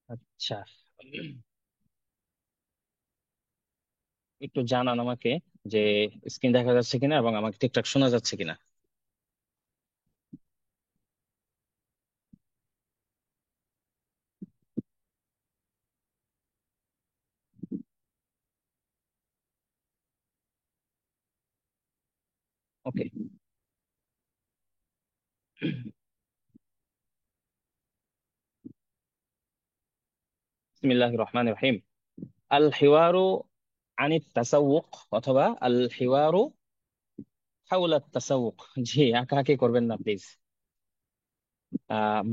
আচ্ছা, একটু জানান আমাকে যে স্ক্রিন দেখা যাচ্ছে কিনা এবং আমাকে ঠিকঠাক শোনা যাচ্ছে কিনা। ওকে। বিসমিল্লাহির রহমানির রহিম। আল হিওয়ারু আনিত তাসাউক, অথবা আল হিওয়ারু হাউলা তাসাউক। জি, আঁকাআঁকি করবেন না প্লিজ।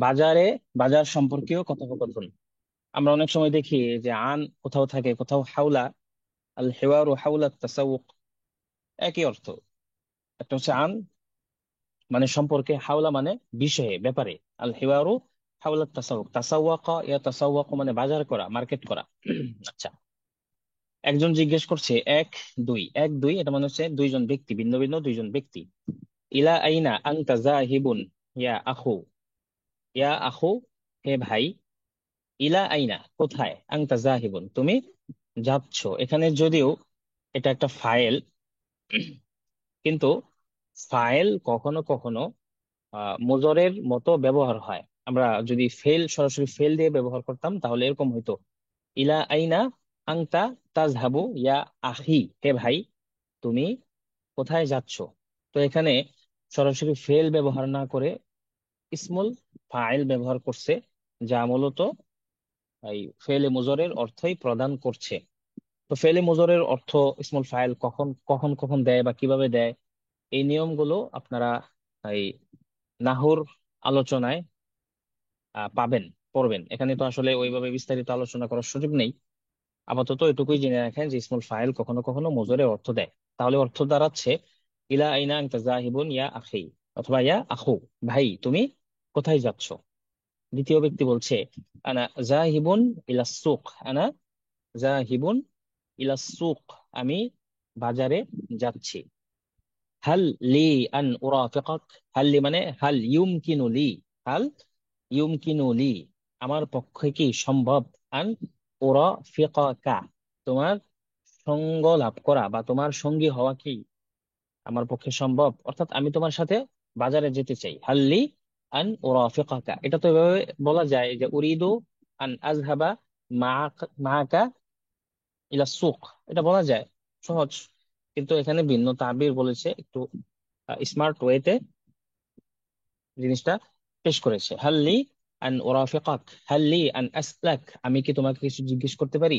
বাজারে, বাজার সম্পর্কীয় কথোপকথন। আমরা অনেক সময় দেখি যে আন কোথাও থাকে, কোথাও হাউলা। আল হিওয়ারু হাউলা তাসাউক একই অর্থ। একটা হচ্ছে আন মানে সম্পর্কে, হাওলা মানে বিষয়ে, ব্যাপারে। আল হিওয়ারু হাওলা তাসাউক, তাসাওয়াকা ইয়া তাসাওয়াকু মানে বাজার করা, মার্কেট করা। আচ্ছা, একজন জিজ্ঞেস করছে এক দুই, এক দুই এটা মানে হচ্ছে দুইজন ব্যক্তি, ভিন্ন ভিন্ন দুইজন ব্যক্তি। ইলা আইনা আনতা যাহিবুন ইয়া আখু, ইয়া আখু হে ভাই। ইলা আইনা কোথায়, আনতা যাহিবুন তুমি যাচ্ছ। এখানে যদিও এটা একটা ফাইল, কিন্তু ফাইল কখনো কখনো মুজরের মতো ব্যবহার হয়। আমরা যদি ফেল, সরাসরি ফেল দিয়ে ব্যবহার করতাম তাহলে এরকম হইতো, ইলা আইনা আংতা তাজহাবু ইয়া আখি, হে ভাই তুমি কোথায় যাচ্ছ। তো এখানে সরাসরি ফেল ব্যবহার না করে ইসমুল ফাইল ব্যবহার করছে, যা মূলত এই ফেলে মুজরের অর্থই প্রদান করছে। তো ফেলে মুজরের অর্থ ইসমুল ফাইল কখন কখন কখন দেয় বা কিভাবে দেয়, এই নিয়মগুলো আপনারা এই নাহুর আলোচনায় পাবেন, পড়বেন। এখানে তো আসলে ওইভাবে বিস্তারিত আলোচনা করার সুযোগ নেই। আপাতত এটুকুই জেনে রাখেন যে ইসমুল ফাইল কখনো কখনো মুজরে অর্থ দেয়। তাহলে অর্থ দাঁড়াচ্ছে, ইলা আইনা আনতা যাহিবুন ইয়া আখি, অথবা ইয়া আখু, ভাই তুমি কোথায় যাচ্ছ। দ্বিতীয় ব্যক্তি বলছে, আনা যাহিবুন ইলা সুক, আনা যাহিবুন ইলা সুক, আমি বাজারে যাচ্ছি। হাল লি আন উরাফিকাক, হাল লি মানে হাল ইউমকিনু লি, হাল ইউমকিনু লি আমার পক্ষে কি সম্ভব, আন উরাফিকাকা তোমার সঙ্গ লাভ করা বা তোমার সঙ্গী হওয়া কি আমার পক্ষে সম্ভব, অর্থাৎ আমি তোমার সাথে বাজারে যেতে চাই। হাল্লি আন উরাফিকাকা, এটা তো এভাবে বলা যায় যে উরিদু আন আযহাবা মাআকা ইলা সুক, এটা বলা যায়, সহজ। কিন্তু এখানে ভিন্ন তাবির বলেছে, একটু স্মার্ট ওয়েতে জিনিসটা পেশ করেছে। হাল্লি আন ওরাফিকাক, হাল্লি আন আসলাক আমি কি তোমাকে কিছু জিজ্ঞেস করতে পারি,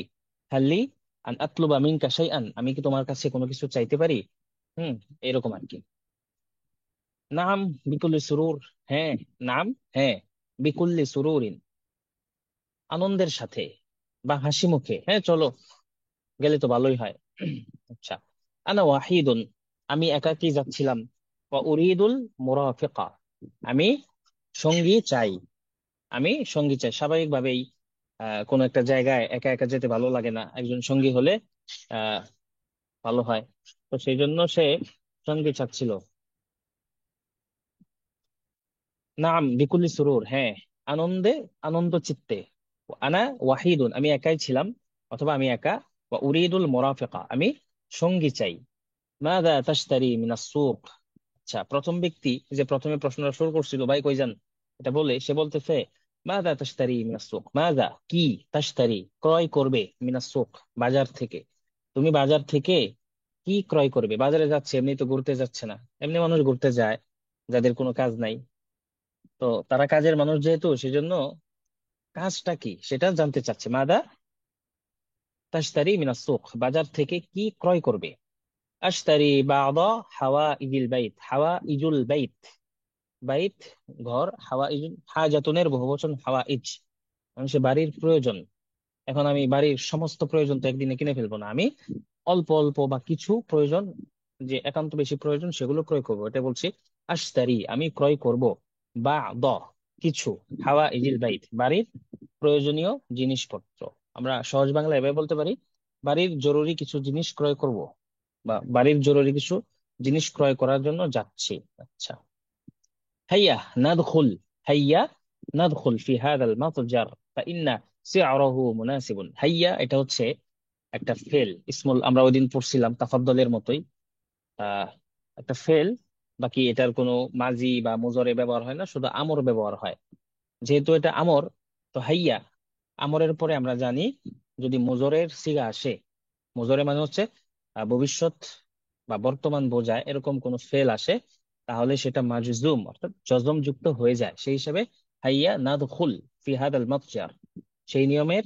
হাল্লি আন আতলুবা মিনকা শাইআন আমি কি তোমার কাছে কোনো কিছু চাইতে পারি। হুম, এরকম আর কি। নাম বিকুল্লি সুরুর, হ্যাঁ। নাম, হ্যাঁ। বিকুল্লি সুরুরিন আনন্দের সাথে বা হাসি মুখে, হ্যাঁ চলো, গেলে তো ভালোই হয়। আচ্ছা, আনা ওয়াহিদুন আমি একাকী যাচ্ছিলাম। ওয়া উরিদুল মুরাফিকা আমি সঙ্গী চাই, আমি সঙ্গী চাই। স্বাভাবিকভাবেই কোনো একটা জায়গায় একা একা যেতে ভালো লাগে না, একজন সঙ্গী হলে আহ ভালো হয়। তো সেই জন্য সে সঙ্গী চাচ্ছিল। নাম বিকুল্লি সুরুর, হ্যাঁ, আনন্দে, আনন্দ চিত্তে। আনা ওয়াহিদুন আমি একাই ছিলাম, অথবা আমি একা। ওয়া উরিদুল মুরাফিকা আমি সঙ্গী চাই। মাযা তাশতারি মিনাস সুক, আচ্ছা প্রথম ব্যক্তি যে প্রথমে প্রশ্নটা শুরু করছিল, ভাই কই যান, এটা বলে সে বলতেছে, মাযা তাশতারি মিনাস সুক, মাযা কি, তাশতারি ক্রয় করবে, মিনাস সুক বাজার থেকে, তুমি বাজার থেকে কি ক্রয় করবে। বাজারে যাচ্ছে এমনি তো ঘুরতে যাচ্ছে না, এমনি মানুষ ঘুরতে যায় যাদের কোনো কাজ নাই। তো তারা কাজের মানুষ যেহেতু, সেজন্য কাজটা কি সেটা জানতে চাচ্ছে। মাদা তাশতারি মিনাস সুক বাজার থেকে কি ক্রয় করবে। আশতারি বাদা হাওয়া ইজিল বাইত, হাওয়া ইজুল বাইত, বাইত ঘর, হাওয়া ইজুল হাজাতুনের বহুবচন হাওয়া ইজ মানুষের বাড়ির প্রয়োজন। এখন আমি বাড়ির সমস্ত প্রয়োজন তো একদিনে কিনে ফেলবো না, আমি অল্প অল্প বা কিছু প্রয়োজন, যে একান্ত বেশি প্রয়োজন সেগুলো ক্রয় করবো, এটা বলছি। আশতারি আমি ক্রয় করব, বা দ কিছু, হাওয়া ইজিল বাইত বাড়ির প্রয়োজনীয় জিনিসপত্র। আমরা সহজ বাংলা এভাবে বলতে পারি, বাড়ির জরুরি কিছু জিনিস ক্রয় করব, বা বাড়ির জরুরি কিছু জিনিস ক্রয় করার জন্য যাচ্ছি। আচ্ছা, হাইয়া নাদখুল, হাইয়া নাদখুল ফি হাদাল মাতজার, সিআরহু মুনাসিবুন। হাইয়া এটা হচ্ছে একটা ফেল ইসমুল, আমরা ওই দিন পড়ছিলাম তাফাদ্দলের মতোই। আহ একটা ফেল, বাকি এটার কোনো মাজি বা মুজরে ব্যবহার হয় না, শুধু আমর ব্যবহার হয়। যেহেতু এটা আমর, তো হাইয়া আমরের পরে আমরা জানি যদি মুজরের সিগা আসে, মুজরে মানে হচ্ছে ভবিষ্যৎ বা বর্তমান বোঝায় এরকম কোন ফেল আসে, তাহলে সেটা মাজজুম অর্থাৎ জজম যুক্ত হয়ে যায়। সেই হিসাবে হাইয়া নাদখুল ফি হাদাল মাতজার, সেই নিয়মের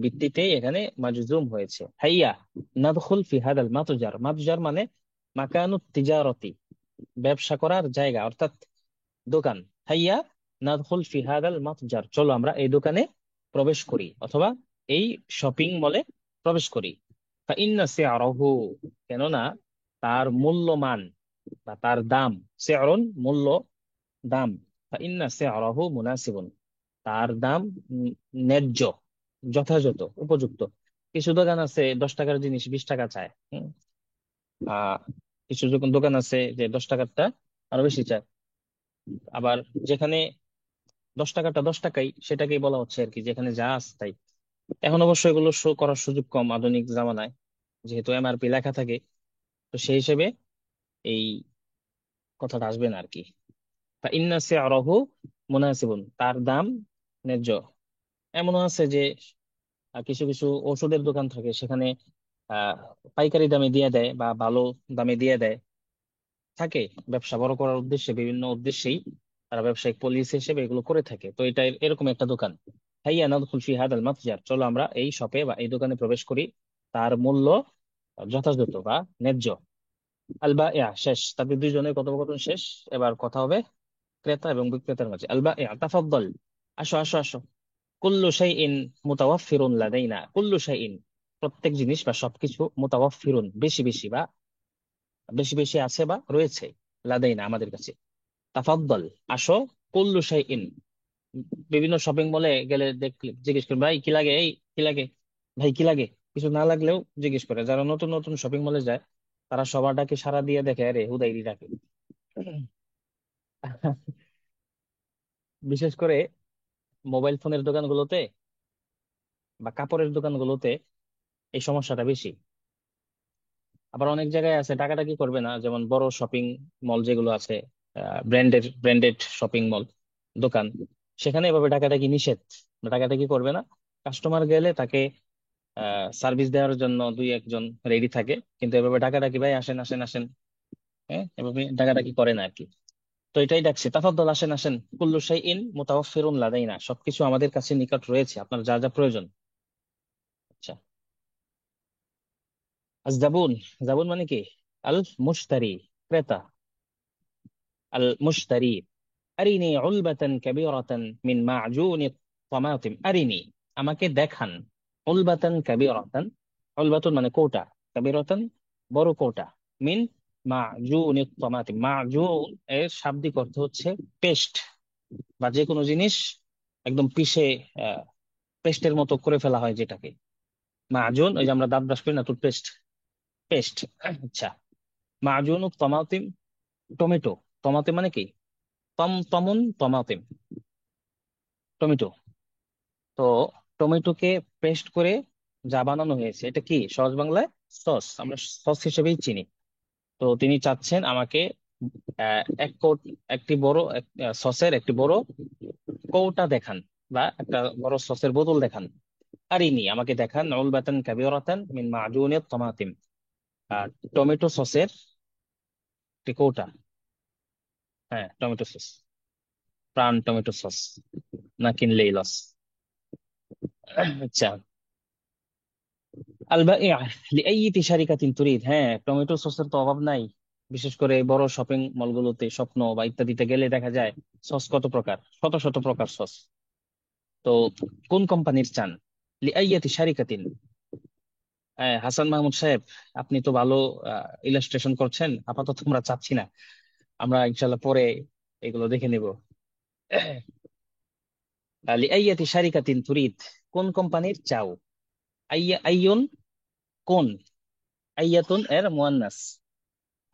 ভিত্তিতে এখানে মাজজুম হয়েছে। হাইয়া নাদখুল ফি হাদাল মাতজার, মাতজার মানে মাকানুত তিজারতি, ব্যবসা করার জায়গা অর্থাৎ দোকান। হাইয়া নাদখুল ফি হাদাল মাতজার, চলো আমরা এই দোকানে প্রবেশ করি অথবা এই শপিং মলে প্রবেশ করি। ফাইন্না সিআরাহু, কেননা তার মূল্যমান বা তার দাম, সিআরুন মূল্য, দাম, ফাইন্না সিআরাহু মুনাসিবুন, তার দাম ন্যায্য, যথাযথ, উপযুক্ত। কিছু দোকান আছে 10 টাকার জিনিস 20 টাকা চায়। আহ কিছু যখন দোকান আছে যে 10 টাকারটা আরো বেশি চায়। আবার যেখানে 10 টাকাটা 10 টাকাই, সেটাকেই বলা হচ্ছে আর কি, যেখানে যা আছে তাই। এখন অবশ্য এগুলো শো করার সুযোগ কম আধুনিক জামানায়, যেহেতু এমআরপি লেখা থাকে। তো সেই হিসেবে এই কথাটা আসবে না আর কি। তা ইন্না সিআরাহু মুনাসিবুন, তার দাম ন্যায্য। এমনও আছে যে কিছু কিছু ওষুধের দোকান থাকে, সেখানে আহ পাইকারি দামে দিয়ে দেয় বা ভালো দামে দিয়ে দেয়, থাকে ব্যবসা বড় করার উদ্দেশ্যে, বিভিন্ন উদ্দেশ্যেই তারা ব্যবসায়িক পলিসি হিসেবে এগুলো করে থাকে। তো এটা এরকম একটা দোকান। হাইয়া নাদখুল ফি হাদাল মাতজার, চলো আমরা এই শপে বা এই দোকানে প্রবেশ করি, তার মূল্য যথাযথ বা ন্যায্য। আলবা ইয়া শেষ, তাদের দুইজনের কথোপকথন শেষ। এবার কথা হবে ক্রেতা এবং বিক্রেতার মাঝে। আলবা ইয়া তাফাদ্দল, আসো আসো আসো। কুল্লু শাইইন মুতাওয়াফফিরুন লাদাইনা, কুল্লু শাইইন প্রত্যেক জিনিস বা সবকিছু, মুতাওয়াফফিরুন বেশি বেশি বা বেশি বেশি আছে বা রয়েছে, লাদাইনা আমাদের কাছে। তাফাদ্দল আসো, কুল্লু শাইইন, বিভিন্ন শপিং মলে গেলে দেখলে জিজ্ঞেস করে ভাই কি লাগে, এই কি লাগে, ভাই কি লাগে, কিছু না লাগলেও জিজ্ঞেস করে। যারা নতুন নতুন শপিং মলে যায় তারা সবার ডাকে সাড়া দিয়ে দেখে, আরে হুদাইরি ডাকে। বিশেষ করে মোবাইল ফোনের দোকানগুলোতে বা কাপড়ের দোকানগুলোতে এই সমস্যাটা বেশি। আবার অনেক জায়গায় আছে টাকাটা কি করবে না, যেমন বড় শপিং মল যেগুলো আছে, ব্র্যান্ডেড শপিং মল দোকান, সেখানে এভাবে টাকাটা কি নিষেধ, টাকাটা কি করবে না। কাস্টমার গেলে তাকে সার্ভিস দেওয়ার জন্য দুই একজন রেডি থাকে, কিন্তু এভাবে টাকাটা কি ভাই আসেন আসেন আসেন, হ্যাঁ এভাবে টাকাটা কি করে না আর কি। তো এটাই ডাকছে তাফাদ্দল, আসেন আসেন, কুল্লু শাইইন মুতাওয়াফফিরুন লাদাইনা, সবকিছু আমাদের কাছে নিকট রয়েছে, আপনার যা যা প্রয়োজন। আচ্ছা, আজ জাবুন, জাবুন মানে কি? আল মুশতারি, ক্রেতা। আল মুশতারি, আরিনি উলবাতান কাবীরাতান মিন মা'জুনি তামাতিম, আরিনি আমাকে দেখান, উলবাতান কাবীরাতান, উলবাতুন মানে কৌটা, কাবীরাতান বড় কৌটা, মিন মা'জুনি তামাতিম, মা'জুন এর শাব্দিক অর্থ হচ্ছে পেস্ট, বা যে কোনো জিনিস একদম পিষে পেস্টের মতো করে ফেলা হয় যেটাকে। মা'জুন ওই যে আমরা দাঁত ব্রাশ করি না, টুথপেস্ট, পেস্ট। আচ্ছা, মা'জুন তামাতিম, টমেটো, টমাতে মানে কি? তমন তমাতিম, টমেটো। তো টমেটোকে পেস্ট করে যা বানানো হয়েছে এটা কি সহজ বাংলায় সস, আমরা সস হিসেবেই চিনি। তো তিনি চাচ্ছেন আমাকে এক কৌট, একটি বড় সসের একটি বড় কৌটা দেখান, বা একটা বড় সসের বোতল দেখান। আরিনি আমাকে দেখান, উলবাতান কাবীরাতান মিন মা'জুনিত তামাতিম, আর টমেটো সসের একটি কৌটা। হ্যাঁ টমেটো সস, প্রাণ টমেটো সস, না কিনলেই লস। আচ্ছা, আল বাঈআ লিআইয়িতি শারিকাতিন তুরিদ, হ্যাঁ টমেটো সসের তো অভাব নাই। বিশেষ করে বড় শপিং মলগুলোতে, স্বপ্ন বা ইত্যাদিতে গেলে দেখা যায় সস কত প্রকার, শত শত প্রকার সস। তো কোন কোম্পানির চান? লিআইয়িতি শারিকাতিন, হ্যাঁ হাসান মাহমুদ সাহেব, আপনি তো ভালো ইলাস্ট্রেশন করছেন, আপাতত আমরা চাচ্ছি না, আমরা ইনশাল্লাহ পরে এগুলো দেখে নিব। লিআইয়িতি শারিকাতিন তুরিদ, কোন কোম্পানির চাও? আইয়ুন কোন, আইয়াতুন এর মুয়ান্নাস,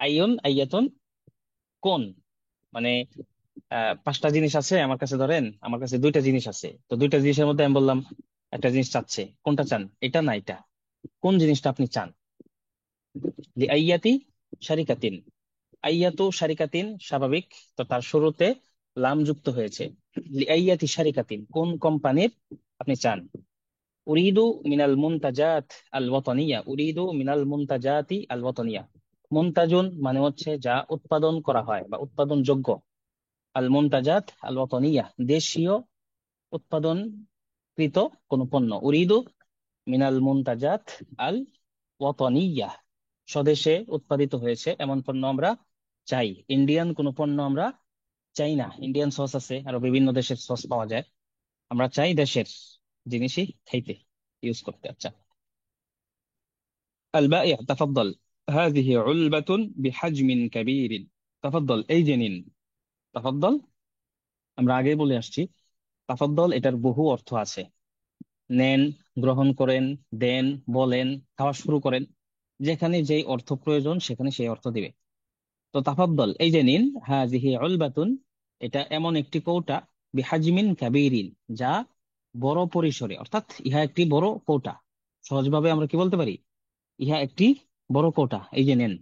আইয়ুন আইয়াতুন কোন, মানে 5টা জিনিস আছে আমার কাছে, ধরেন আমার কাছে 2টা জিনিস আছে, তো 2টা জিনিসের মধ্যে আমি বললাম একটা জিনিস চাচ্ছে, কোনটা চান, এটা না এটা, কোন জিনিসটা আপনি চান? লিআইয়াতি শারিকাতিন, আইয়াতু শারিকাতিন স্বাভাবিক, তো তার শুরুতে লাম যুক্ত হয়েছে। লিআইয়াতি শারিকাতিন, কোন কোম্পানির আপনি চান? উরিদু মিনাল মুনতাজাত আল ওয়াতানিয়া, উরিদু মিনাল মুনতাজাতি আল ওয়াতানিয়া। মুনতাজুন মানে হচ্ছে যা উৎপাদন করা হয় বা উৎপাদন যোগ্য, আল মুনতাজাত আল ওয়াতানিয়া দেশীয় উৎপাদনকৃত কোন পণ্য। উরিদু মিনাল মুনতাজাত আল ওয়াতানিয়া, স্বদেশে উৎপাদিত হয়েছে এমন পণ্য আমরা চাই। ইন্ডিয়ান কোন পণ্য আমরা চাই না। ইন্ডিয়ান সস আছে, আরো বিভিন্ন দেশের সস পাওয়া যায়, আমরা চাই দেশের জিনিসই খাইতে, ইউজ করতে। আচ্ছা, البائع تفضل، هذه علبة بحجم كبير، تفضل এই যে নিন। তাফাদ্দল আমরা আগে বলে আসছি, তাফাদ্দল এটার বহু অর্থ আছে। নেন, গ্রহণ করেন, দেন, বলেন, খাওয়া শুরু করেন, যেখানে যেই অর্থ প্রয়োজন সেখানে সেই অর্থ দিবে। তো তাফাদ্দল এই যে নিন, হাযিহি উলবাতুন, এটা এমন একটি কৌটা, বিহাজমিন কাবীরিন, যা বড় পরিসরে, অর্থাৎ ইহা একটি বড় কৌটা। সহজভাবে আমরা কি বলতে পারি, ইহা একটি বড় কৌটা, এই যে নেন।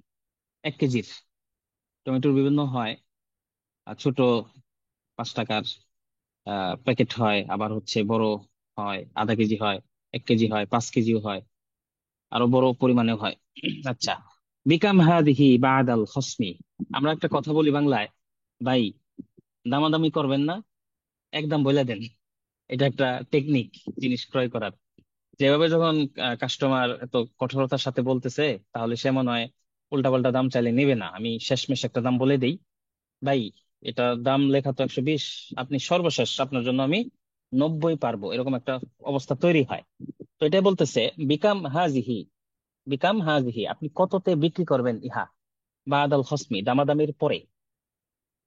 1 কেজির টমেটোর বিভিন্ন হয়, ছোট 5 টাকার প্যাকেট হয়, আবার হচ্ছে বড় হয়, ½ কেজি হয়, 1 কেজি হয়, 5 কেজিও হয়, আরো বড় পরিমাণেও হয়। আচ্ছা, বিকাম হাদিহি বাদাল খসমি, আমরা একটা কথা বলি বাংলায়, ভাই দামাদামি করবেন না, একদম বলে দেন। এটা একটা টেকনিক জিনিস ক্রয় করার। যেভাবে যখন কাস্টমার এত কঠোরতার সাথে বলতেছে, তাহলে সে মনে হয় উল্টাপাল্টা দাম চাইলে নেবে না। আমি শেষমেশ একটা দাম বলে দেই, ভাই এটা দাম লেখা তো 120, আপনি সর্বশেষ আপনার জন্য আমি 90 পারবো, এরকম একটা অবস্থা তৈরি হয়। তো এটাই বলতেছে, বিকাম হাজিহি, বিকাম হাজিহি, আপনি কততে বিক্রি করবেন ইহা, বাদাল খসমি, দামাদামির পরে।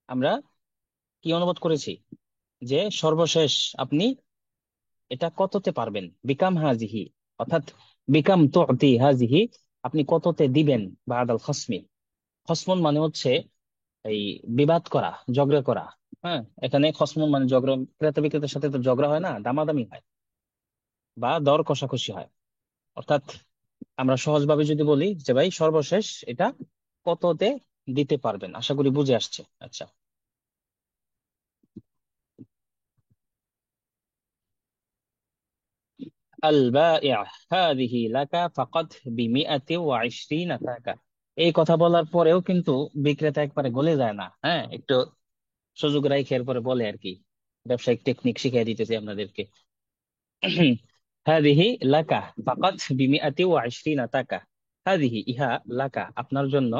আমরা কি অনুবাদ করেছি, যে সর্বশেষ আপনি এটা কততে পারবেন, বিকাম হাজিহি, অর্থাৎ বিকাম তুতি হাজিহি, আপনি কততে দিবেন, বাদাল খসমি। খসমন মানে হচ্ছে এই বিবাদ করা, ঝগড়া করা। হ্যাঁ, এখানে খসমন মানে ঝগড়া, ক্রেতা বিক্রেতার সাথে তো ঝগড়া হয় না, দামাদামি হয় বা দর কষাকষি হয়। অর্থাৎ আমরা সহজভাবে যদি বলি যে ভাই সর্বশেষ এটা কততে দিতে পারবেন, আশা করি বুঝে আসছে। আচ্ছা, আল বাইআ হাদিহি লাকা ফাকাত ব120 টাকা। এই কথা বলার পরেও কিন্তু বিক্রেতা একবারে গলে যায় না, হ্যাঁ, একটু সুযোগ রাখে এরপরে বলে আর কি, ব্যবসায়িক টেকনিক শিখিয়ে দিতেছি আপনাদেরকে। হাদিহি লাকা ফাকাত ব120 টাকা, হাদিহি ইহা লাকা আপনার জন্য,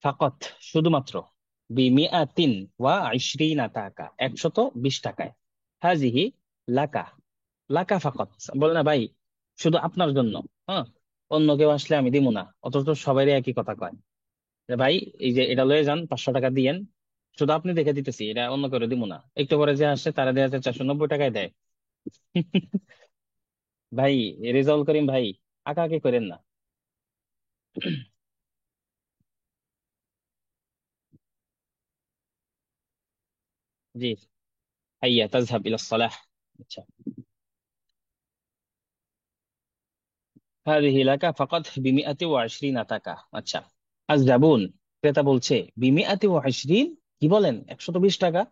ফাকত শুধুমাত্র, ব120 টাকা 120 টাকায়, হাজিহি লাকা, লাকা ফাকত, বলে না ভাই শুধু আপনার জন্য, হ্যাঁ, অন্য কেউ আসলে আমি দিব না। অথচ সবাই একই কথা কয় যে ভাই এই যে এটা লয়ে যান, 500 টাকা দিয়েন, শুধু আপনি দেখে দিতেছি, এটা অন্য করে দিব না। একটু পরে যে আসে তারা দেওয়া যায় 490 টাকায় দেয়। ভাই রেজাউল করিম ভাই, আঁকাআঁকি করেন না। জি, হাইয়া তাজহাব ইলা সালাহ। আচ্ছা, হাদিহি লাকা ফাকাত ব120 টাকা। আচ্ছা, আজ যাবুন, ক্রেতা বলছে, ব120, কি বলেন, 120 টাকা?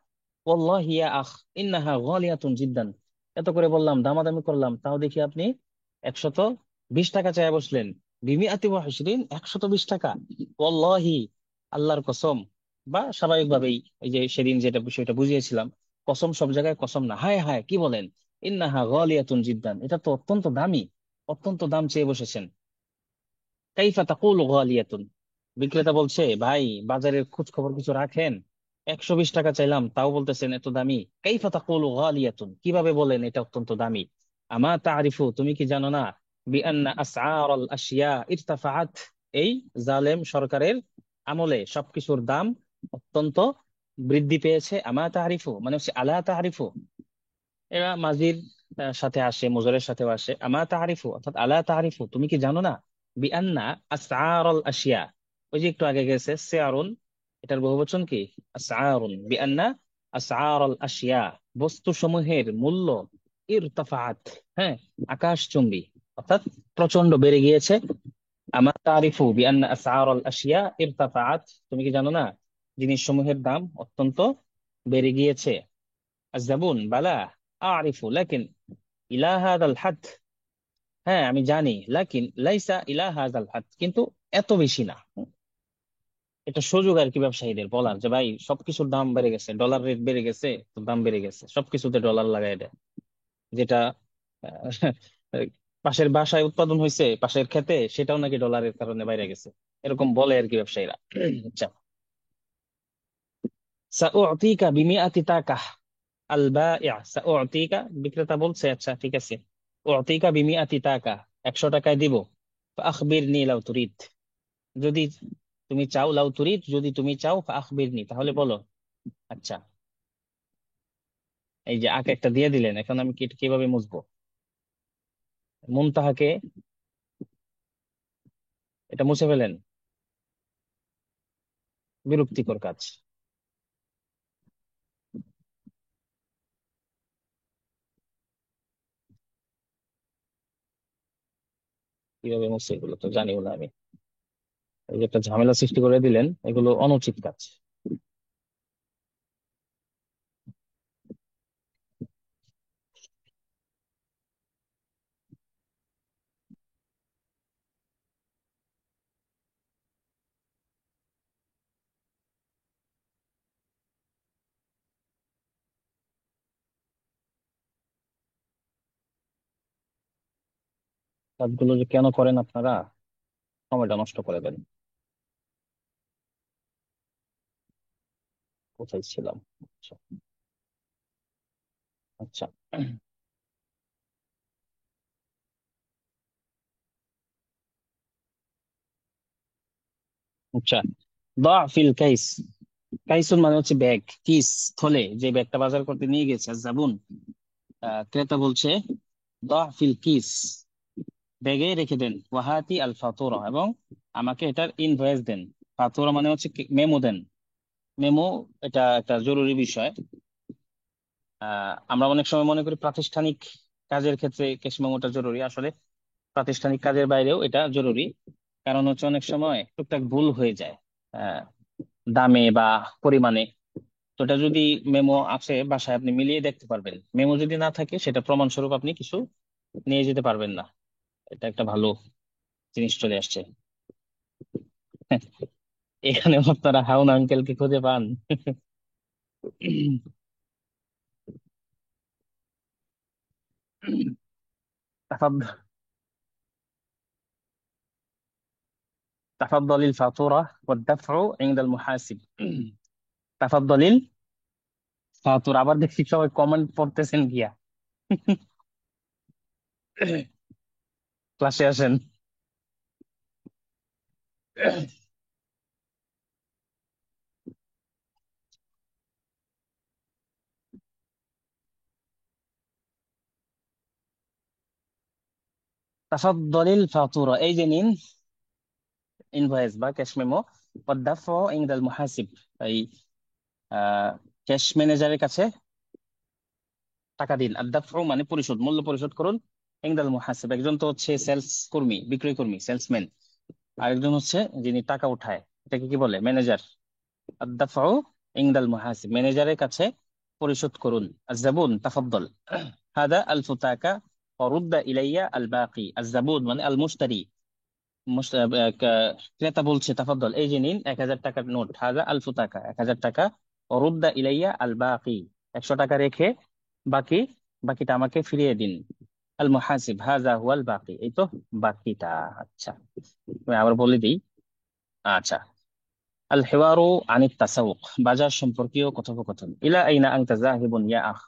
ওয়াল্লাহি ইয়া আখ, ইন্নাহা গালিয়াতুন জিদ্দান। এত করে বললাম, দামাদামি করলাম, তাও দেখি আপনি 120 টাকা চাই বসলেন। ব120, 120 টাকা, ওয়াল্লাহি, আল্লাহর কসম, বা স্বাভাবিকভাবেই এই যে সেদিন যেটা বিষয়টা বুঝিয়েছিলাম, কসম সব জায়গায় কসম না, হায় হায় কি বলেন, ইন্নাহা গালিয়াতুন জিদ্দান, এটা তো অত্যন্ত দামি, অত্যন্ত দাম চেয়ে বসেছেন। কাইফা তাকুলু গালিয়াতুন, বিক্রেতা বলছে, ভাই বাজারের খোঁজ খবর কিছু রাখেন, 120 টাকা চাইলাম তাও বলতেছেন এত দামি। কাইফা তাকুলু গালিয়াতুন, কিভাবে বলেন এটা অত্যন্ত দামি। আমা তারিফু, তুমি কি জানো না, বিআন্না আসআর আল আশিয়া ইরতাফাআত, এই জালেম সরকারের আমলে সবকিছুর দাম অত্যন্ত বৃদ্ধি পেয়েছে। আমা তারিফু মানে হচ্ছে আলা তারিফু, এরা মাজির সাথে আসে, মুজরের সাথেও আসে। আমা তারিফু অর্থাৎ আলা তারিফু, তুমি কি জানো না, বিআন্না আসআরুল আশিয়া, ওই যে একটু আগে গেছে সেয়ারুন, এটার বহুবচন কি, আসআরুন, বিআন্না আসআর আল আশিয়া, বস্তু সমূহের মূল্য, ইরতাফাআত, হ্যাঁ, আকাশচুম্বী, অর্থাৎ প্রচন্ড বেড়ে গিয়েছে। আমা তারিফু বিআন্না আসআর আল আশিয়া ইরতাফাআত, তুমি কি জানো না জিনিস সমূহের দাম অত্যন্ত বেড়ে গিয়েছে? আযযাবুন বালা আরিফু লাকিন ইলা হাযাল হাদ, হ্যাঁ আমি জানি, লাকিন লাইসা ইলা হাযাল হাদ, কিন্তু এত বেশি না। এটা সুযোগ আর কি ব্যবসায়ীদের বলার, যে ভাই সবকিছুর দাম বেড়ে গেছে, ডলার রেট বেড়ে গেছে, তো দাম বেড়ে গেছে, সবকিছুতে ডলার লাগাই দেয়। যেটা আহ, পাশের বাসায় উৎপাদন হয়েছে পাশের ক্ষেতে, সেটাও নাকি ডলারের কারণে বাইরে গেছে, এরকম বলে আর কি ব্যবসায়ীরা। আচ্ছা, সাউতিকা বিমিআতি টাকা, আল বাইআ সাউতিকা, বিক্রেতা বলছে আচ্ছা ঠিক আছে, উতিকা বিমিআতি টাকা, 100 টাকায় দিব। ফাআখবিরনি লাউ তুরিদ, যদি তুমি চাও, লাউ তুরিদ যদি তুমি চাও, ফাআখবিরনি তাহলে বলো। আচ্ছা, এই যে আঁক একটা দিয়ে দিলেন, এখন আমি কি কিভাবে মুছবো? মুনতাহাকে এটা মুছে ফেলেন, বিরক্তিকর কাজ। কিভাবে মুছে এগুলো তো জানিও না আমি। এই যে একটা ঝামেলা সৃষ্টি করে দিলেন, এগুলো অনুচিত কাজ। কাজগুলো যে কেন করেন আপনারা, সময়টা নষ্ট করে দেন। কোথায় ছিলাম? আচ্ছা, আচ্ছা, আচ্ছা। দা ফিল কাইস, কাইসুন মানে হচ্ছে ব্যাগ, কিস থলে, যে ব্যাগটা বাজার করতে নিয়ে গেছে। আর জাবুন, ক্রেতা বলছে, দা ফিল কিস, ব্যাগে রেখে দেন। ওয়াহাতি আল ফাতুরা, এবং আমাকে এটার ইনভয়েস দেন। ফাতুরা মানে হচ্ছে মেমো দেন। মেমো, এটা একটা জরুরি বিষয়। আমরা অনেক সময় মনে করি প্রাতিষ্ঠানিক কাজের ক্ষেত্রে ক্যাশ মেমোটা জরুরি, আসলে প্রাতিষ্ঠানিক কাজের বাইরেও এটা জরুরি। কারণ হচ্ছে অনেক সময় টুকটাক ভুল হয়ে যায় আহ, দামে বা পরিমাণে। তো এটা যদি মেমো আছে বাসায়, আপনি মিলিয়ে দেখতে পারবেন। মেমো যদি না থাকে, সেটা প্রমাণস্বরূপ আপনি কিছু নিয়ে যেতে পারবেন না। এটা একটা ভালো জিনিস চলে আসছে। এখানে আপনারা হাউন আঙ্কেলকে খুঁজে পান। تفضل، تفضل الفاتورة والدفع عند المحاسب। تفضل الفاتورة, আবার দেখছি সবাই কমেন্ট পড়তেছেন গিয়া। ক্লাসে আসেন। تفضل الفاتورة, এই যে নিন ইনভয়েস বা ক্যাশ মেমো। والدفع عند المحاسب, এই ক্যাশ ম্যানেজারের কাছে টাকা দিন। আদাফু মানে পরিশোধ, মূল্য পরিশোধ করুন। ইনদাল মুহাসিব, একজন তো হচ্ছে সেলস কর্মী, বিক্রয় কর্মী, সেলসম্যান। আরেকজন হচ্ছে যিনি টাকা উঠায়, এটাকে কি বলে? ম্যানেজার। আদাফু ইনদাল মুহাসিব, ম্যানেজারের কাছে পরিশোধ করুন। আজাবুন তাফাদ্দল, হাদা আলফু টাকা ورد إلي الباقي। الزبون মানে আল মুশতারি, ক্রেতা বলছে তাফাদ্দল, এই যে নিন 1,000 টাকার নোট, হাজা আলফু টাকা, 1,000 টাকা। রুদ্দা ইলাইয়া আল বাকি, 100 টাকা রেখে বাকি, বাকিটা আমাকে ফিরিয়ে দিন। আল মুহাসিব, হাজা হুয়াল বাকি, এই তো বাকিটা। আচ্ছা, আমি আবার বলে দিই। আচ্ছা, আল হিওয়ারু আনিত তাসাউক, বাজার সম্পর্কীয় কথোপকথন। ইলা আইনা আনতা যাহিবুন ইয়া আখ,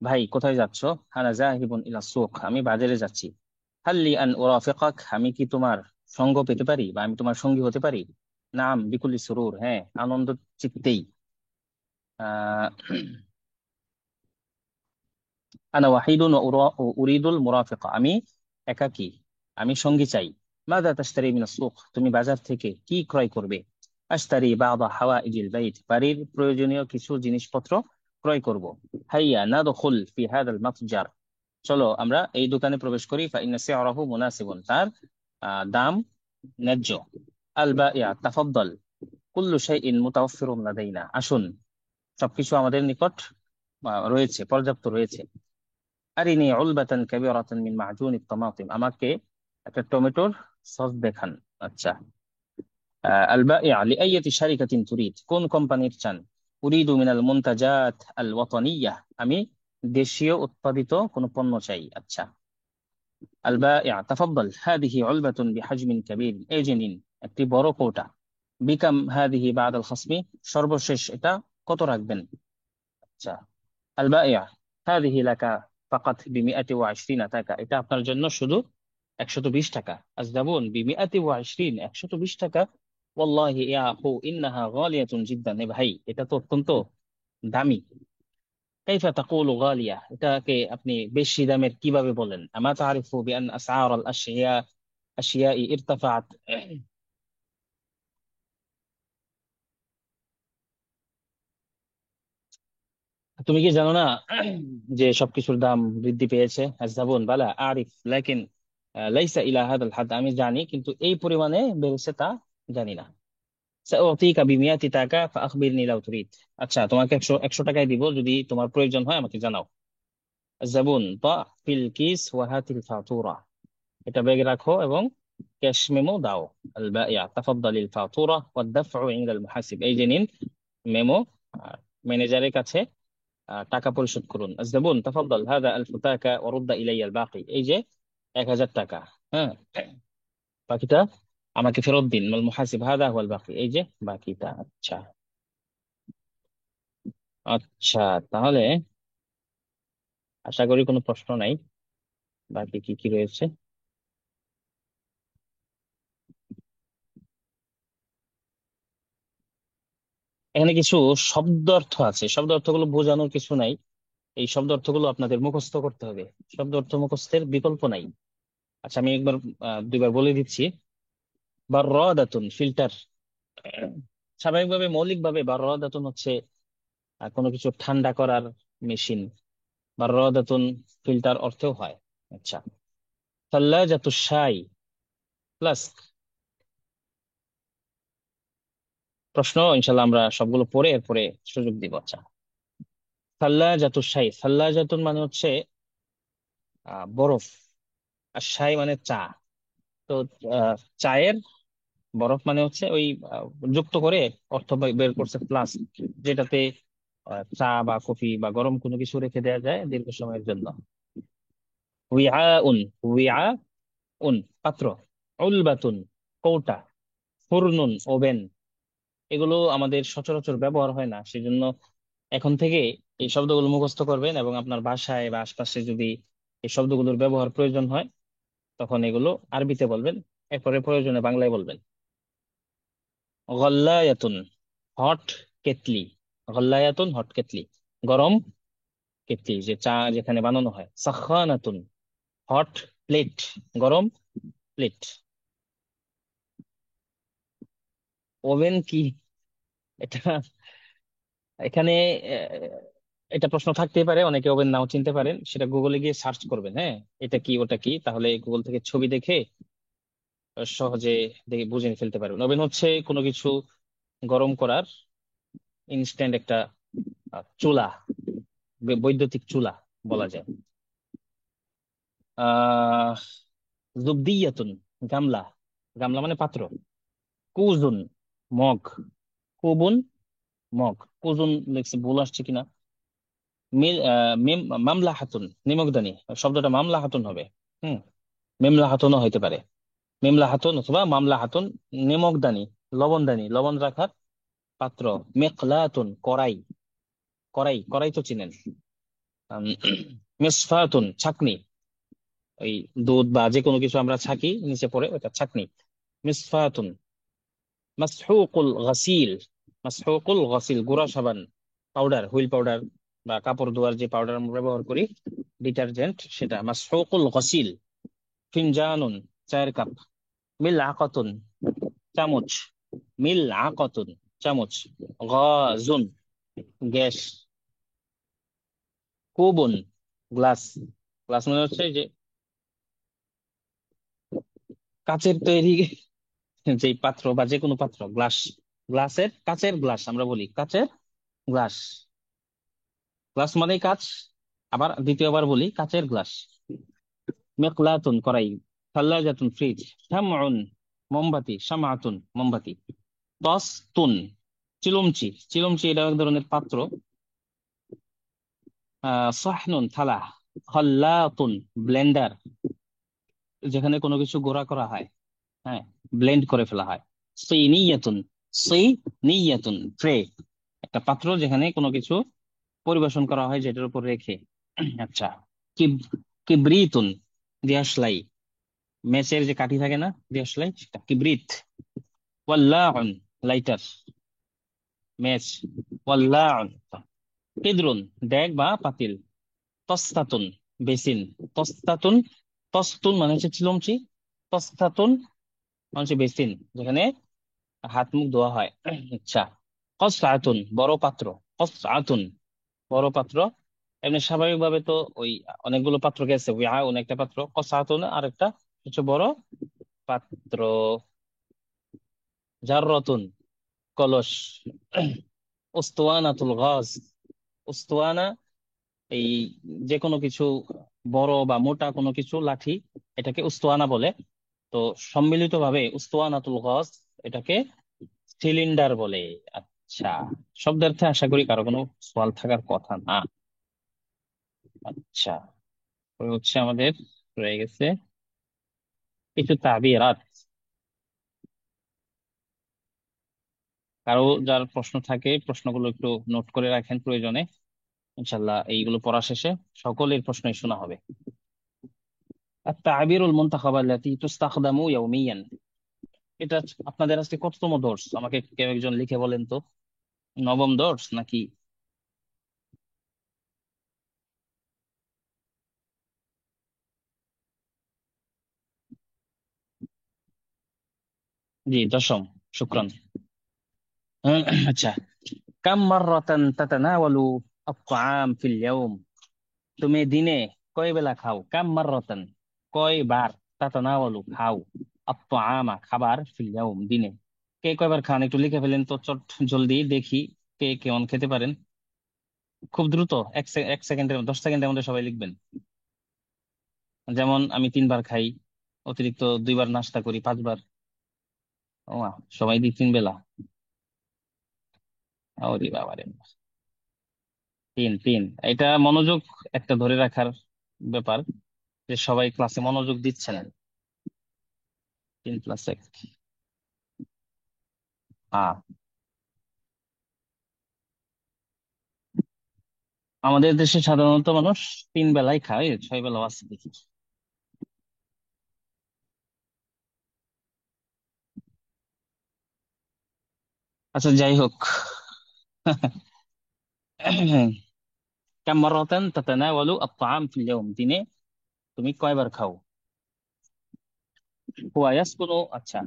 ভাই কোথায় যাচ্ছ? আনা যাহিবুন ইলা সুক, আমি বাজারে যাচ্ছি। হাল্লি আন উরাফিকাক, আমি কি তোমার সঙ্গ পেতে পারি, বা আমি তোমার সঙ্গী হতে পারি? নাম বিকুলি সুরুর, হ্যাঁ আনন্দ চিত্তেই। আহ আনা ওয়াহিদুন উরিদুল মুরাফিকা, আমি একাকী, আমি সঙ্গী চাই। মাযা তাশতারি মিনাস সুক, তুমি বাজার থেকে কি ক্রয় করবে? আশতারি বা'দা হাওয়াইজিল বাইত, বাড়ির প্রয়োজনীয় কিছু জিনিসপত্র ক্রয় করব। হাইয়া নাদখুল ফি হাদাল মাতজার, চলো আমরা এই দোকানে প্রবেশ করি। ফাইন্না সি'রাহু মুনাসিবুন, তার দাম ন্যায্য। আল বাইয়া তাফাদ্দাল, কুল্লু শাইইন মুতাওয়াফফিরুন লাদাইনা, আসুন সবকিছু আমাদের নিকট রয়েছে, পর্যাপ্ত রয়েছে। আরিনি উলবাতান কাবীরাতান মিন মা'জুনিত তামাতিম, আমাকে একটা টমেটোর সস দেখান। আচ্ছা। আল বাইয়া লিআইয়াতি শারিকাতিন তুরিদ, কোন কোম্পানির চান? উরিদু মিনাল মুনতাজাত আল ওয়াতানিয়া, আমি দেশীয় উৎপাদিত কোন পণ্য চাই। আচ্ছা। আল বাইয়া তাফাদ্দাল হাদিহি উলবাতুন বিহাজমিন কাবীর, এই যে নিন একটি বড় কৌটা। বিকাম হাদিহি বা'দাল খাসমি, সর্বশেষ এটা কত রাখবেন? আচ্ছা। আল বাইয়া হাদিহি লাকা ফাকাত বি120 টাকা, এটা আপনার জন্য শুধু 120 টাকা। আজদাবুন বি120, 120 টাকা? ওয়াল্লাহি ইয়া আখু ইন্নাহা গালিয়াতুন জিদ্দান, এ ভাই এটা তো অত্যন্ত দামি। কাইফা তাকুলু গালিয়া, এটাকে আপনি বেশি দামের কিভাবে বলেন? আমা তারিফু বিআন আসআর আল আশিয়াই ইরতাফাত, তুমি কি জানো না যে সবকিছুর দাম বৃদ্ধি পেয়েছে? আযযাবুন বালা আরিফ লাকিন লাইসা ইলা হাদাল হাদ, আমি জানি কিন্তু এই পরিমাণে বেড়েছে তা জানি না। সাউতিকা বিমিয়াতি টাকা ফাআখবিরনি লাউ তুরিদ, আচ্ছা তোমাকে 100 টাকায় দিব, যদি তোমার প্রয়োজন হয় আমাকে জানাও। আযযাবুন তা ফিল কিস ওয়া হাতিল ফাতুরা, এটা ব্যাগে রাখো এবং ক্যাশ মেমো দাও। আল বাইয়া তাফাদ্দালিল ফাতুরা ওয়াদ দাফউ ইনদাল মুহাসিব, এই যে নিন মেমো, ম্যানেজারের কাছে টাকা পরিশোধ করুন। আজদাবুন তাফাদ্দাল হাদা আলফু টাকা ওয়ারুদ্দা ইলাইয়া আল বাকি, এই যে 1000 টাকা, হ্যাঁ বাকিটা আমাকে ফেরত দিন। মাল মুহাসিব হাদা হুয়াল বাকি, এই যে বাকিটা। আচ্ছা। আচ্ছা, তাহলে আশা করি কোনো প্রশ্ন নাই। বাকি কি কি রয়েছে? এখানে কিছু শব্দ অর্থ আছে, শব্দ অর্থগুলো বোঝানোর কিছু নাই, এই শব্দ অর্থগুলো আপনাদের মুখস্থ করতে হবে। শব্দ অর্থ মুখস্থের বিকল্প নাই। আচ্ছা, আমি একবার দুইবার বলে দিচ্ছি। বাররাদাতুন ফিল্টার, স্বাভাবিকভাবে মৌলিকভাবে বাররাদাতুন হচ্ছে কোনো কিছু ঠান্ডা করার মেশিন। বাররাদাতুন ফিল্টার অর্থেও হয়। আচ্ছা। সাল্লাজাতু শাই প্লাস, প্রশ্ন ইনশাল্লাহ আমরা সবগুলো পড়ে এরপরে সুযোগ দিব। আচ্ছা। সাল্লাজাতু শাই, সাল্লাজাতুন মানে হচ্ছে বরফ, আর শাই মানে চা। তো চায়ের বরফ মানে হচ্ছে ওই আহ, যুক্ত করে অর্থ বের করছে প্লাস, যেটাতে চা বা কফি বা গরম কোনো কিছু রেখে দেওয়া যায় দীর্ঘ সময়ের জন্য। উইআ উন, উইআ উন পাত্র। উলবাতুন কৌটা। ফুরনুন ওভেন, এগুলো আমাদের সচরাচর ব্যবহার হয় না, সেজন্য এখন থেকে এই শব্দগুলো মুখস্থ করবেন এবং আপনার বাসায় বা আশপাশে যদি এই শব্দগুলোর ব্যবহার প্রয়োজন হয় তখন এগুলো আরবিতে বলবেন, এরপরে প্রয়োজনে বাংলায় বলবেন। গল্লায়াতুন হট কেটলি, গল্লায়াতুন হট কেটলি, গরম কেটলি, যে চা যেখানে বানানো হয়। সাখানাতুন হট প্লেট, গরম প্লেট। ওভেন কি এটা? এখানে এটা প্রশ্ন থাকতেই পারে, অনেকে ওভেন নাও চিনতে পারেন, সেটা গুগলে গিয়ে সার্চ করবেন, হ্যাঁ এটা কি ওটা কি, তাহলে গুগল থেকে ছবি দেখে সহজে দেখে বুঝে ফেলতে পারবেন। ওভেন হচ্ছে কোনো কিছু গরম করার ইনস্ট্যান্ট একটা চুলা, বৈদ্যুতিক চুলা বলা যায়। আহ জুবদিয়াতুন গামলা, গামলা মানে পাত্র। কুজুন মগ, কুবুন মগ, কুজুন লিখছে, ভুল আসছে কিনা। মামলা হাতুন নিমকদানি, শব্দটা মামলা হাতুন হবে। হুম, মেমলা হাতুনও হইতে পারে। মেমলা হাতুন অথবা মামলা হাতুন। নিমকদানি, লবণদানি, লবণ রাখার পাত্র। মেকলাতুন কড়াই, কড়াই কড়াই তো চিনেন। আম, মিসফাতুন ছাকনি, ওই দুধ বা যে কোনো কিছু আমরা ছাকি নিচে পড়ে ওটা ছাকনি। মিসফাতুন। মাসহুকুল গাসিল, মাসহুকুল গাসিল গুঁড়া সাবান, পাউডার, হুইল পাউডার বা কাপড় ধোয়ার যে পাউডার আমরা ব্যবহার করি, ডিটারজেন্ট, সেটা মাসহুকুল গাসিল। ফিনজানুন চায়ের কাপ। মিল আকাতুন চামচ, মিল আকাতুন চামচ। গাজুন গ্যাস। কুবুন, গ্লাস। গ্লাস মানে হচ্ছে যে কাচের তৈরি যে পাত্র বা যে কোনো পাত্র, গ্লাস। গ্লাসের, কাচের গ্লাস আমরা বলি, কাচের গ্লাস। গ্লাস মানেই কাচ। আবার দ্বিতীয়বার বলি কাচের গ্লাস। মিকলাতুন, কড়াই। থাল্লাজাতুন, ফ্রিজ। শামউন, মোমবাতি। শামাতুন, মোমবাতি। তস্তুন, চিলুমচি। চিলুমচি এটা এক ধরনের পাত্র। সাহনুন, থালা। খল্লাতুন, ব্লেন্ডার, যেখানে কোনো কিছু গুঁড়া করা হয়। হ্যাঁ, ব্লেন্ড করে ফেলা হয়। সিনিয়াতুন, সিনিয়াতুন, ট্রে, একটা পাত্র যেখানে কোনো কিছু পরিবেশন করা হয় যেটার উপর রেখে। আচ্ছা। কিব কিবরিতুন, দিয়াশলাই। মেচের যে কাঠি থাকে না, দিয়াশলাই, সেটা কিবরিত। ওয়াল্লাউন, লাইটার। মেচ, ওয়াল্লাউন। কিদরুন, ডেক বা পাতিল। তস্তাতুন, বেসিন। তস্তাতুন, তস্তুন মানে হচ্ছে চিলমচি। তস্তাতুন মানে হচ্ছে বেসিন, যেখানে হাত মুখ ধোয়া হয়। আচ্ছা। কসআতুন, বড় পাত্র। কসআতুন, বড় পাত্র। এমনি স্বাভাবিকভাবে তো ওই অনেকগুলো পাত্র গেছে, উইআউন একটা পাত্র, কসআতুন আরেকটা, হচ্ছে বড় পাত্র। জাররাতুন, কলস। উস্তুয়ানাতুল গাজ। উস্তুয়ানা, এই যে কোনো কিছু বড় বা মোটা কোনো কিছু লাঠি, এটাকে উস্তুয়ানা বলে। তো সম্মিলিত ভাবে উস্তুয়ানাতুল গাজ, এটাকে সিলিন্ডার বলে। আচ্ছা। শব্দার্থে আশা করি কারো কোনো সওয়াল থাকার কথা না। আচ্ছা, তো হচ্ছে আমাদের রয়ে গেছে কিছু তাবিরাত। কারো যার প্রশ্ন থাকে, প্রশ্নগুলো একটু নোট করে রাখেন প্রয়োজনে। ইনশাল্লাহ এইগুলো পড়া শেষে সকলের প্রশ্নই শোনা হবে। التعابير المنتخبة التي تستخدم يوميا. এটা আপনাদের আজকে কততম দর্স আমাকে কেউ একজন লিখে বলেন তো। নবম দর্স নাকি? জি, দশম। শুক্রান। আচ্ছা। কাম মাররাতান তাতানাওয়ালু আত-তাআম ফিল ইয়াউম। তুমি দিনে কয় বেলা খাও? কাম মাররাতান, কয়বার। তাতানাওয়ালু, খাও। আত-তাআমা, খাবার। ফিল ইয়াউম, দিনে। কে কয়বার খান একটু লিখে ফেলেন তো চট জলদি দেখি। কে কেমন খেতে পারেন? খুব দ্রুত, এক সেকেন্ডের, 10 সেকেন্ডের মধ্যে সবাই লিখবেন। যেমন আমি 3 বার খাই, অতিরিক্ত 2 বার নাস্তা করি, 5 বার। ও মা, সবাই 3 বেলা? ওরে বাবা রে। তিন, তিন। এটা মনোযোগ একটা ধরে রাখার ব্যাপার, যে সবাই ক্লাসে মনোযোগ দিচ্ছে না। 3+1। আমাদের দেশে সাধারণত মানুষ 3 বেলাই খায়, 6 বেলাও আছে দেখি। আচ্ছা, যাই হোক। কাম মাররাতান তাতানাওয়ালু আত-তাআম ফিল ইয়াউম, দিনে তুমি কয়বার খাও? হুয়া ইয়াসকুনু, আচ্ছা।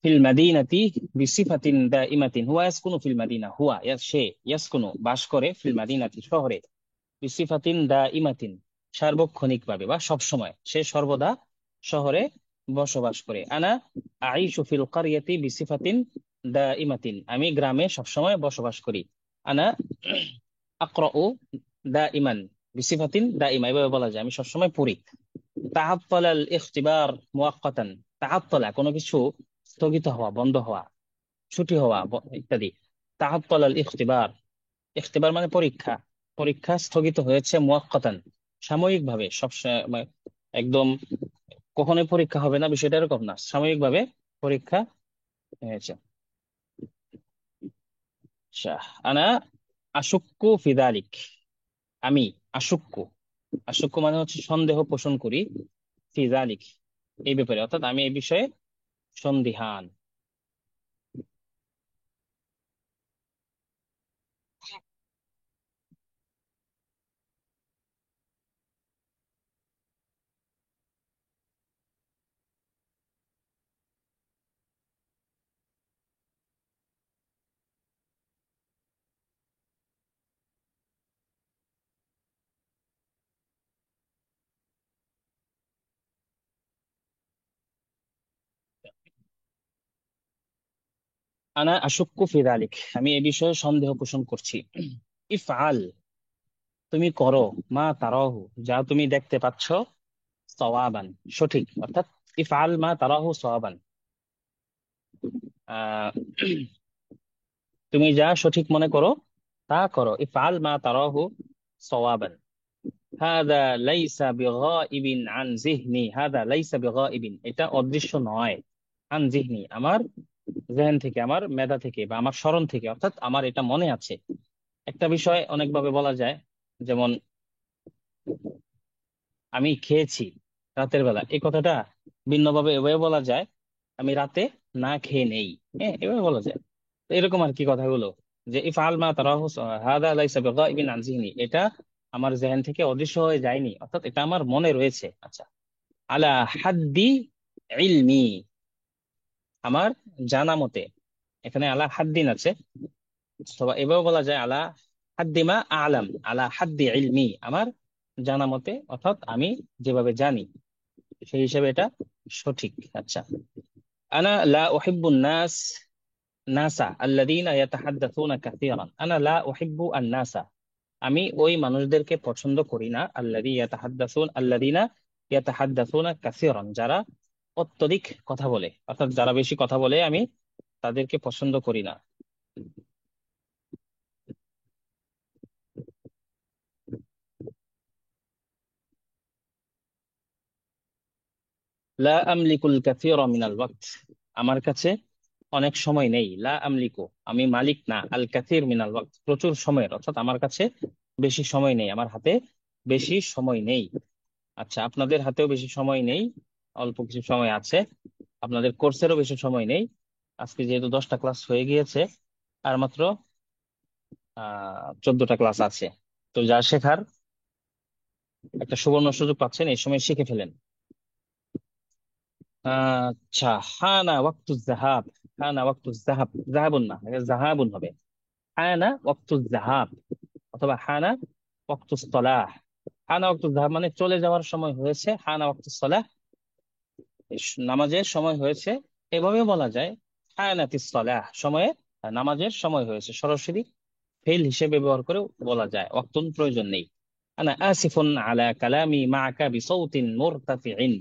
ফিল মাদিনাতি বিসিফাতিন দাইমাতিন। হুয়া ইয়াসকুনু ফিল মাদিনা, হুয়া সে, ইয়াসকুনু বাস করে, ফিল মাদিনাতি শহরে, বিসিফাতিন দাইমাতিন সার্বক্ষণিক ভাবে বা সব সময়, সে সর্বদা শহরে বসবাস করে। আনা আইশু ফিল কারিয়াতি বিসিফাতিন দাইমাতিন, আমি গ্রামে সবসময় বসবাস করি। আনা আকরাউ দাইমান বিসিফাতিন দাইমা, এভাবে বলা যায় আমি সবসময় পড়ি। তাআত্তালাল ইখতিবার মুআক্কাতান। তাআত্তালা, কোনো কিছু স্থগিত হওয়া, বন্ধ হওয়া, ছুটি হওয়া, ইত্যাদি। তাআত্তালাল ইখতিবার, ইখতিবার মানে পরীক্ষা। পরীক্ষা স্থগিত হয়েছে মুআক্কাতান, সাময়িকভাবে। একদম কখনোই পরীক্ষা হবে না বিষয়টা এরকম না, সাময়িকভাবে পরীক্ষা হয়েছে। আচ্ছা। আনা আশুক্কু ফি যালিক, আমি আশুক্কু, আশুক্কু মানে হচ্ছে সন্দেহ পোষণ করি। ফি যালিক, এই ব্যাপারে, অর্থাৎ আমি এই বিষয়ে সন্দিহান। আনা আশুক্কু ফি যালিক, আমি এ বিষয়ে সন্দেহ পোষণ করছি। ইফআল, তুমি করো, মা তারাহু, যা তুমি দেখতে পাচ্ছ, সওয়াবান, সঠিক, অর্থাৎ ইফআল মা তারাহু সওয়াবান, আহ তুমি যা সঠিক মনে করো তা করো। ইফআল মা তারাহু সওয়াবান। হাদা লাইসা বিগাইবিন আন যিহনি, হাদা লাইসা বিগাইবিন, এটা অদৃশ্য নয়, আন যিহনি, আমার জেহেন থেকে, আমার মেধা থেকে বা আমার স্মরণ থেকে, অর্থাৎ আমার এটা মনে আছে। একটা বিষয় অনেকভাবে বলা যায়, যেমন আমি খেয়েছি রাতের বেলা, এই কথাটা ভিন্নভাবে এভাবে বলা যায়, আমি রাতে না খেয়ে নেই। হ্যাঁ, এভাবে বলা যায়। তো এরকম আর কি কথাগুলো, যে ইফআল মা তারাহু হাদা লাইসা বিগাইবিন আন যিহনি, এটা আমার জেহেন থেকে অদৃশ্য হয়ে যায়নি, অর্থাৎ এটা আমার মনে রয়েছে। আচ্ছা, আলা হাদ্দি ইলমি, আমার জানা মতে, এখানে আলা হাদ্দিন আছে, অথবা এভাবে বলা যায় আলা হাদ্দিমা আলাম, আলা হাদ্দি ইলমি, আমার জানা মতে, অর্থাৎ আমি যেভাবে জানি সেই হিসেবে এটা সঠিক। আচ্ছা, আনা লা উহিব্বু নাস নাসা আল্লাযীনা ইয়াতাহাদ্দাথুনা কাসীরান, আনা লা উহিব্বু আন নাসা, আমি ওই মানুষদেরকে পছন্দ করি না, আল্লাযীনা ইয়াতাহাদ্দাথুনা কাসীরান, যারা অত্যধিক কথা বলে, অর্থাৎ যারা বেশি কথা বলে, আমি তাদেরকে পছন্দ করি না। লা আমলিকুল কাসীরা মিনাল ওয়াক্ত, আমার কাছে অনেক সময় নেই। লা আমলিকু, আমি মালিক না, আল কাসীর মিনাল ওয়াক্ত, প্রচুর সময়ের, অর্থাৎ আমার কাছে বেশি সময় নেই, আমার হাতে বেশি সময় নেই। আচ্ছা, আপনাদের হাতেও বেশি সময় নেই, অল্প কিছু সময় আছে। আপনাদের কোর্সেরও বেশি সময় নেই। আজকে যেহেতু 10টা ক্লাস হয়ে গিয়েছে, আর মাত্র 14টা ক্লাস আছে। তো যা শেখার একটা সুবর্ণ সুযোগ পাচ্ছেন, এই সময় শিখে ফেলেন। আচ্ছা, হানা ওয়াক্তু জাহাব, হানা ওয়াক্তু জাহাব, জাহাবুন না, জাহাবুন হবে। হানা ওয়াক্তু জাহাব, অথবা হানা ওয়াক্তু সলাহ। হানা ওয়াক্তু জাহাব মানে চলে যাওয়ার সময় হয়েছে, হানা ওয়াক্তু সলাহ নামাজের সময় হয়েছে, এভাবে বলা যায়। হানাতিস সালাহ, সময়ে, নামাজের সময় হয়েছে, সরাসরি ফেল হিসেবে ব্যবহার করে বলা যায়, ওয়াক্তুন প্রয়োজন নেই। আনা আসিফুন আলা কালামি মাআকা বিসাউতিন মুরতাফিইন,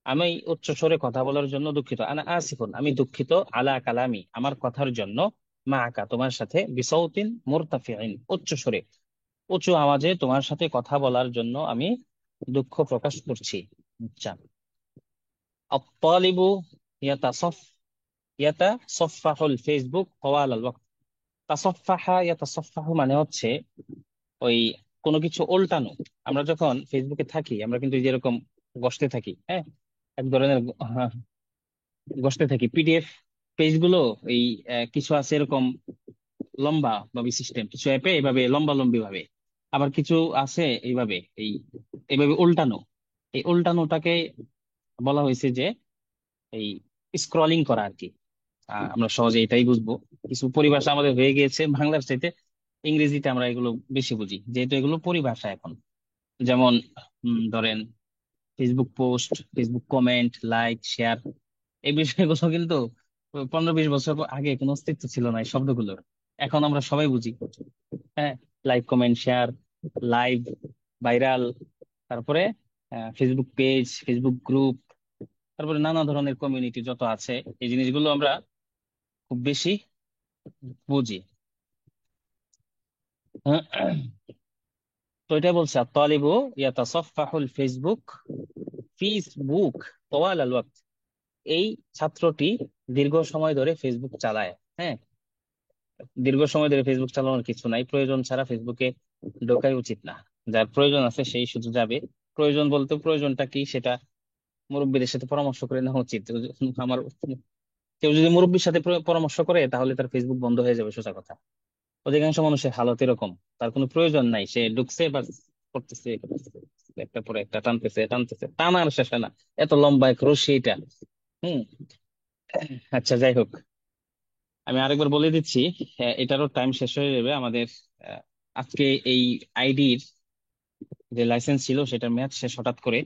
আমি উচ্চ স্বরে কথা বলার জন্য দুঃখিত। আনা আসিফুন, আমি দুঃখিত, আলা কালামি, আমার কথার জন্য, মাআকা, তোমার সাথে, বিসাউতিন মুরতাফিইন, উচ্চ স্বরে, উঁচু আওয়াজে তোমার সাথে কথা বলার জন্য আমি দুঃখ প্রকাশ করছি। আচ্ছা, আত-তালিবু ইয়াতাসাফ ইয়াতাসাফাহুল ফেসবুক তাওয়াল আল ওয়াক্ত, তাসাফাহা ইয়াতাসাফাহু মানে হচ্ছে ওই কোনো কিছু উল্টানো। আমরা যখন ফেসবুকে থাকি, আমরা কিন্তু যেরকম গসতে থাকি, হ্যাঁ, এক ধরনের গসতে থাকি, পিডিএফ পেজ গুলো, এই কিছু আছে এরকম লম্বা ভাবে সিস্টেম, কিছু অ্যাপে এইভাবে লম্বা লম্বি ভাবে, আবার কিছু আছে এইভাবে, এইভাবে উল্টানো। এই উল্টানোটাকে বলা হয়েছে যে এই স্ক্রলিং করা আর কি। আমরা সহজে এটাই বুঝবো। কিছু পরিভাষা আমাদের হয়ে গিয়েছে, বাংলার চাইতে ইংরেজিতে আমরা এগুলো বেশি বুঝি, যেহেতু এগুলো পরিভাষা এখন। যেমন ধরেন Facebook post, Facebook comment, like, share, এই বিষয়গুলো কিন্তু 15-20 বছর আগে কোনো অস্তিত্ব ছিল না এই শব্দগুলোর। এখন আমরা সবাই বুঝি। হ্যাঁ, like, comment, share, live, viral, তারপরে ফেসবুক পেজ, ফেসবুক গ্রুপ, তারপরে নানা ধরনের কমিউনিটি যত আছে, এই জিনিসগুলো আমরা খুব বেশি বুঝি। তো এটা বলছে তালিবু ইয়াতাসাফাহুল ফেসবুক, ফেসবুক তাওয়াল আল ওয়াক্ত, এই ছাত্রটি দীর্ঘ সময় ধরে ফেসবুক চালায়। হ্যাঁ, দীর্ঘ সময় ধরে ফেসবুক চালানোর কিছু নাই, প্রয়োজন ছাড়া ফেসবুকে ঢোকাই উচিত না। যার প্রয়োজন আছে সেই শুধু যাবে। প্রয়োজন বলতে প্রয়োজনটা কি সেটা মুরব্বীদের সাথে পরামর্শ করে নেওয়া উচিত। আমার কেউ যদি মুরব্বীর সাথে পরামর্শ করে, তাহলে তার ফেসবুক বন্ধ হয়ে যাবে, সোজা কথা। অধিকাংশ মানুষের হালত এরকম, তার কোনো প্রয়োজন নাই, সে ঢুকছে বা করতেছে করতেছে, একটা পরে একটা টানতেছে টানতেছে, টানার শেষ হয় না, এত লম্বা এক রশ্মি এটা। হুম। আচ্ছা, যাই হোক, আমি আরেকবার বলে দিচ্ছি, এটারও টাইম শেষ হয়ে যাবে আমাদের। আহ, আজকে এই আইডির যে লাইসেন্স ছিল সেটার মেয়াদ শেষ হঠাৎ করে,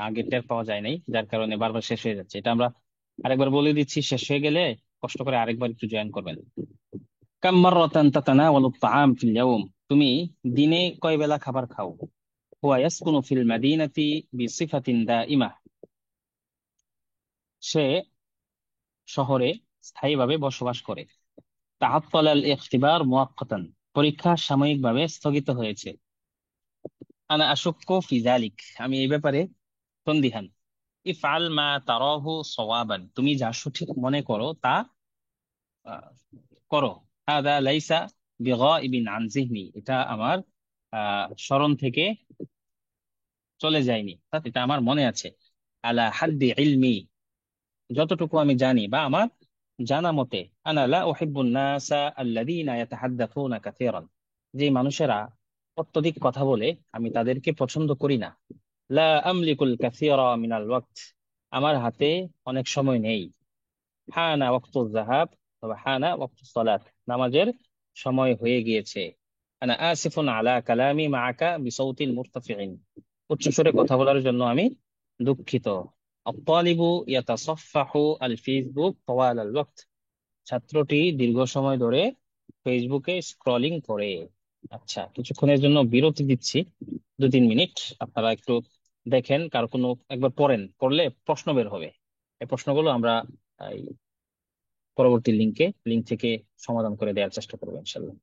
আগে টের পাওয়া যায় নাই, যার কারণে বারবার শেষ হয়ে যাচ্ছে। এটা আমরা আরেকবার বলে দিচ্ছি, শেষ হয়ে গেলে কষ্ট করে আরেকবার একটু জয়েন করবেন। কাম মাররাতান তাতানাওয়ালু আত-তাআম ফিল ইয়াওম, তুমি দিনে কয় বেলা খাবার খাও? হুয়া ইয়াসকুনু ফিল মাদিনাতি বিসিফাতিন দাইমা, সে শহরে স্থায়ীভাবে বসবাস করে। তাআত্তালা আল ইখতিবার মুআক্কাতান, পরীক্ষা সাময়িকভাবে স্থগিত হয়েছে। আনা আশুক্কু ফি যালিক, আমি এই ব্যাপারে সন্দিহান। ইফআল মা তারাহু সাওয়াবান, তুমি যা সঠিক মনে করো তা আহ, করো। হাদা লাইসা বিগাইবিন আন যিহনি, এটা আমার স্মরণ থেকে চলে যায়নি, অর্থাৎ এটা আমার মনে আছে। আলা হাদ্দি ইলমি, যতটুকু আমি জানি বা আমার জানা মতে। আনা লা উহিব্বুন নাসা আল্লাযীনা ইয়াতাহাদ্দাথুনা কাসীরান, যে মানুষেরা অত্যধিক কথা বলে আমি তাদেরকে পছন্দ করি না। লা আমলিকুল কাসীরা মিনাল ওয়াক্ত, আমার হাতে অনেক সময় নেই। হানা ওয়াক্তু যাহাব ওয়া হানা ওয়াক্তু সালাত, নামাজের সময় হয়ে গিয়েছে। আনা আসিফুন আলা কালামি মাআকা বিসাউতিন মুরতাফিইন, উচ্চ স্বরে কথা বলার জন্য আমি দুঃখিত। আত-তালিবু ইয়াতাসাফাহু আল ফেসবুক তাওয়াল আল ওয়াক্ত, ছাত্রটি দীর্ঘ সময় ধরে ফেসবুকে স্ক্রলিং করে। আচ্ছা, কিছুক্ষণের জন্য বিরতি দিচ্ছি, 2-3 মিনিট। আপনারা একটু দেখেন, কার কোনো একবার পড়েন, পড়লে প্রশ্ন বের হবে। এই প্রশ্নগুলো আমরা এই পরবর্তী লিঙ্ক থেকে সমাধান করে দেওয়ার চেষ্টা করবো ইনশাল্লাহ।